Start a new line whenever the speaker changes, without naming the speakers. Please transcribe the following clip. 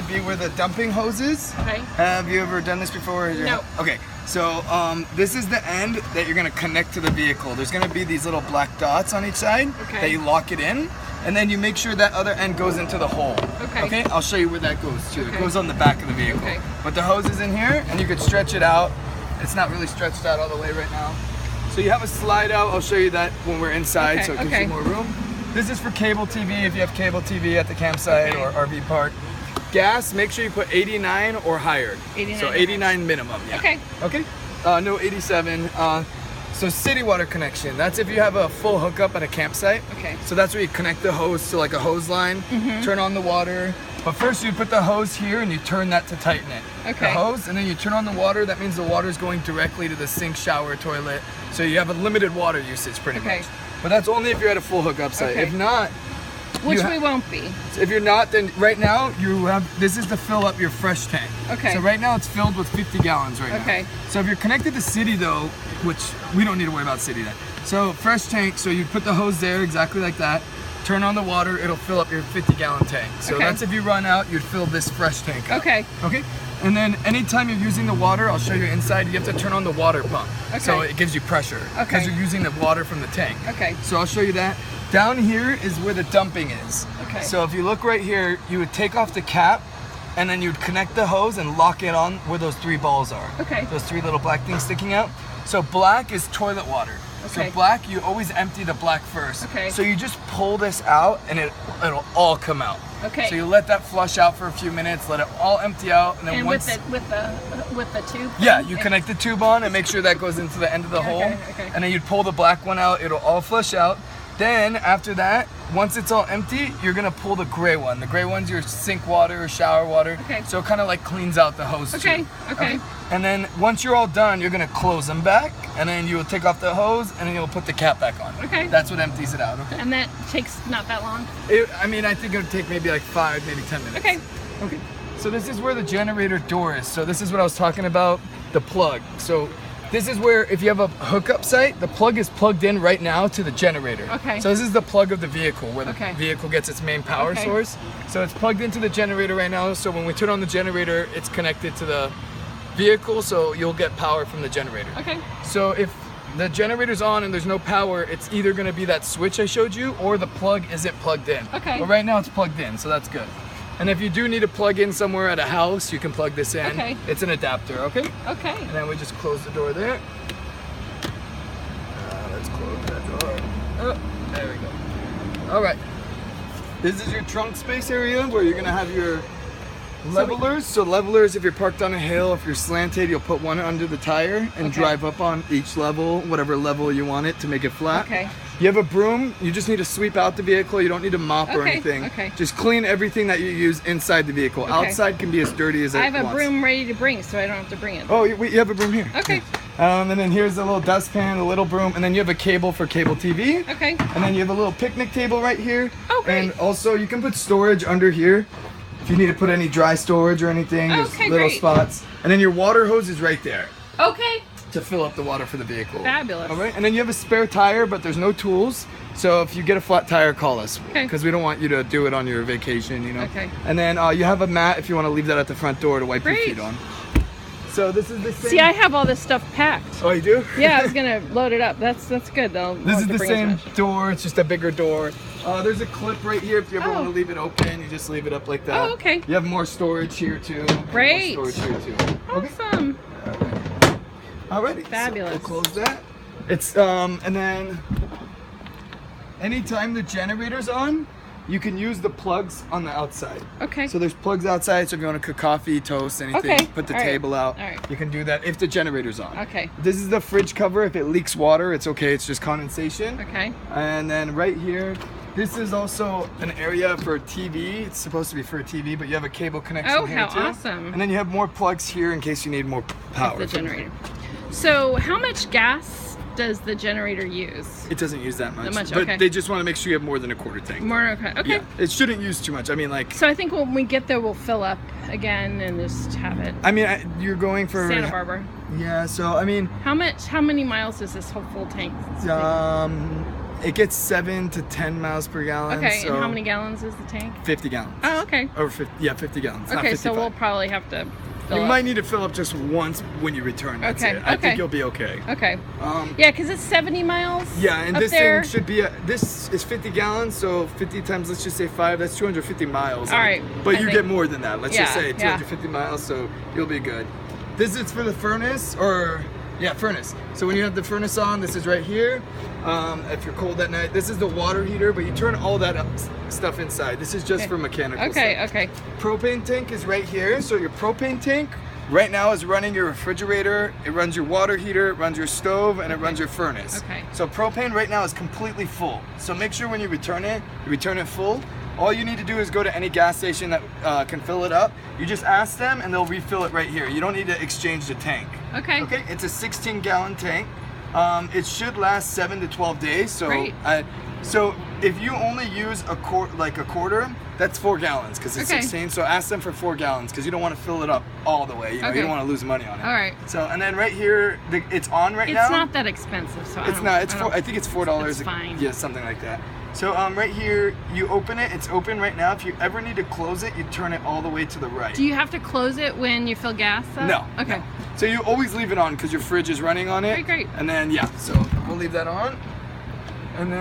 be where the dumping hose is.
Okay.
Have you ever done this before?
No.
Okay, so this is the end that you're gonna connect to the vehicle. There's gonna be these little black dots on each side that you lock it in, and then you make sure that other end goes into the hole.
Okay.
Okay, I'll show you where that goes to.
Okay.
It goes on the back of the vehicle.
Okay.
But the hose is in here, and you could stretch it out. It's not really stretched out all the way right now. So you have a slide out. I'll show you that when we're inside, so it gives you more room. This is for cable TV if you have cable TV at the campsite or RV park. Gas, make sure you put 89 or higher.
89.
So 89 minimum, yeah.
Okay.
Okay? No 87. So city water connection, that's if you have a full hookup at a campsite.
Okay.
So that's where you connect the hose to like a hose line, turn on the water. But first you put the hose here and you turn that to tighten it.
Okay.
The hose, and then you turn on the water. That means the water is going directly to the sink, shower, toilet. So you have a limited water usage pretty much. But that's only if you're at a full hookup site. If not,
which we won't be.
if you're not, then right now you have, this is to fill up your fresh tank.
Okay.
So right now it's filled with 50 gallons right now.
Okay.
So if you're connected to city though, which we don't need to worry about city then. So fresh tank, so you put the hose there exactly like that. Turn on the water, it'll fill up your 50-gallon tank. So that's if you run out, you'd fill this fresh tank up. Okay. And then anytime you're using the water, I'll show you inside, you have to turn on the water pump. So it gives you pressure. Because you're using the water from the tank. So I'll show you that. Down here is where the dumping is. So if you look right here, you would take off the cap and then you'd connect the hose and lock it on where those 3 balls are. Those 3 little black things sticking out. So black is toilet water. So black, you always empty the black first. So you just pull this out and it'll all come out. So you let that flush out for a few minutes, let it all empty out, and then once
with the tube.
Yeah, you connect the tube on and make sure that goes into the end of the hole, and then you'd pull the black one out. It'll all flush out. Then after that, once it's all empty, you're gonna pull the gray one. The gray one's your sink water or shower water. So it kind of like cleans out the hose tube. And then once you're all done, you're gonna close them back, and then you'll take off the hose, and then you'll put the cap back on. That's what empties it out.
And that takes not that long.
I mean, I think it would take maybe like 5, maybe 10 minutes. Okay. So this is where the generator door is. So this is what I was talking about, the plug. So this is where, if you have a hookup site, the plug is plugged in right now to the generator. So this is the plug of the vehicle, where the vehicle gets its main power source. So it's plugged into the generator right now. So when we turn on the generator, it's connected to the vehicle, so you'll get power from the generator. So if the generator's on and there's no power, it's either gonna be that switch I showed you, or the plug isn't plugged in. But right now it's plugged in, so that's good. And if you do need to plug in somewhere at a house, you can plug this in. It's an adapter, okay? And then we just close the door there. Let's close that door. Oh, there we go. All right. This is your trunk space area where you're gonna have your levelers. So levelers, if you're parked on a hill, if you're slanted, you'll put one under the tire and drive up on each level, whatever level you want it to make it flat. You have a broom, you just need to sweep out the vehicle. You don't need to mop or anything. Just clean everything that you use inside the vehicle. Outside can be as dirty as it wants.
I have a broom ready to bring, so I don't have to bring it.
Oh, you have a broom here. And then here's a little dustpan, a little broom, and then you have a cable for cable TV. And then you have a little picnic table right here. And also you can put storage under here. If you need to put any dry storage or anything, there's little spots. And then your water hose is right there. To fill up the water for the vehicle.
Fabulous.
All right, and then you have a spare tire, but there's no tools. So if you get a flat tire, call us. Because we don't want you to do it on your vacation, you know. And then you have a mat if you want to leave that at the front door to wipe your feet on. So this is the same.
See, I have all this stuff packed.
Oh, you do?
Yeah, I was gonna load it up. That's good though.
This is the same door. It's just a bigger door. There's a clip right here if you ever want to leave it open. You just leave it up like that. You have more storage here too.
Great.
More storage here too.
Awesome.
Alrighty.
Fabulous.
So we'll close that. It's and then anytime the generator's on, you can use the plugs on the outside. So there's plugs outside, so if you want to cook coffee, toast, anything, put the table out, you can do that if the generator's on. This is the fridge cover. If it leaks water, it's okay. It's just condensation. And then right here, this is also an area for TV. It's supposed to be for a TV, but you have a cable connection here too.
Awesome.
And then you have more plugs here in case you need more power.
The generator. So how much gas does the generator use?
It doesn't use that much.
But
they just want to make sure you have more than a quarter tank. Yeah, it shouldn't use too much. I mean, like.
So I think when we get there, we'll fill up again and just have it.
I mean, you're going for
Santa Barbara.
Yeah. So I mean.
How many miles is this whole full tank?
It gets 7 to 10 miles per gallon.
Okay,
so
and how many gallons is the tank?
50 gallons.
Oh, okay.
Or 50, yeah, 50 gallons. Not
Okay,
55.
so we'll probably have to fill
You
up.
might need to fill up just once when you return. That's
Okay,
it. I
okay.
think you'll be okay.
Okay. Yeah, because it's 70 miles.
Yeah, and
up
this
there.
thing should be this is 50 gallons, so 50 times, let's just say 5, that's 250 miles.
All right,
But
I
you
think-
get more than that. Let's just
Yeah,
say 250 miles, so you'll be good. This is for the furnace, furnace. So when you have the furnace on, this is right here. If you're cold at night, this is the water heater, but you turn all that stuff inside. This is just for mechanical stuff.
Okay.
Propane tank is right here. So your propane tank right now is running your refrigerator, it runs your water heater, it runs your stove, and it runs your furnace.
Okay.
So propane right now is completely full. So make sure when you return it full. All you need to do is go to any gas station that can fill it up. You just ask them and they'll refill it right here. You don't need to exchange the tank.
Okay.
Okay, it's a 16-gallon tank. It should last 7 to 12 days. So,
Great.
So if you only use a quarter, that's 4 gallons because it's
Okay.
16. So ask them for 4 gallons because you don't want to fill it up all the way. You
Okay.
don't want to lose money on it.
All right.
So and then right here, it's on right now.
It's not that expensive, so
It's not. It's I think it's $4.
It's fine.
Yeah, something like that. So right here, you open it. It's open right now. If you ever need to close it, you turn it all the way to the right.
Do you have to close it when you fill gas up?
No.
Okay.
No. So you always leave it on because your fridge is running on it.
Great.
And then so we'll leave that on, and then.